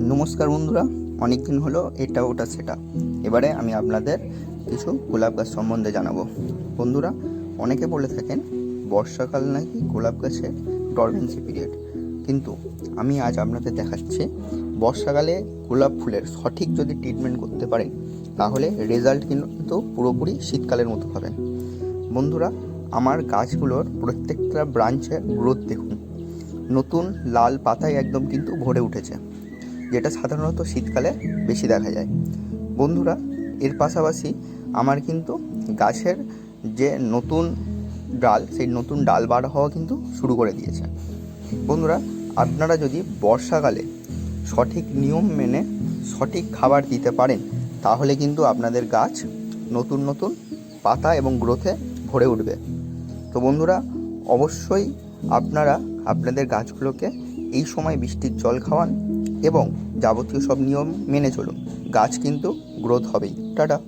নমস্কার বন্ধুরা, অনেক দিন হলো এটা ওটা সেটা। এবারে আমি আপনাদের কিছু গোলাপ গাছ সম্বন্ধে জানাবো। বন্ধুরা, অনেকে বলে থাকেন বর্ষাকাল নাকি গোলাপ গাছের ডরমেন্সি পিরিয়ড, কিন্তু আমি আজ আপনাদের দেখাচ্ছি বর্ষাকালে গোলাপ ফুলের সঠিক যদি ট্রিটমেন্ট করতে পারেন তাহলে রেজাল্ট কিন্তু পুরোপুরি শীতকালের মতো পাবেন। বন্ধুরা, আমার গাছগুলোর প্রত্যেকটা ব্রাঞ্চের গ্রোথ দেখুন, নতুন লাল পাতায় একদম কিন্তু ভরে উঠেছে, যেটা সাধারণত শীতকালে বেশি দেখা যায়। বন্ধুরা, এর পাশাপাশি আমার কিন্তু গাছের যে নতুন ডাল, সেই নতুন ডাল বার হওয়া কিন্তু শুরু করে দিয়েছে। বন্ধুরা, আপনারা যদি বর্ষাকালে সঠিক নিয়ম মেনে সঠিক খাবার দিতে পারেন তাহলে কিন্তু আপনাদের গাছ নতুন নতুন পাতা এবং গ্রোথে ভরে উঠবে। তো বন্ধুরা, অবশ্যই আপনারা আপনাদের গাছগুলোকে এই সময় বৃষ্টির জল খাওয়ান এবং যাবতীয় সব নিয়ম মেনে চলুন। গাছ কিন্তু গ্রোথ হবেই। টাটা।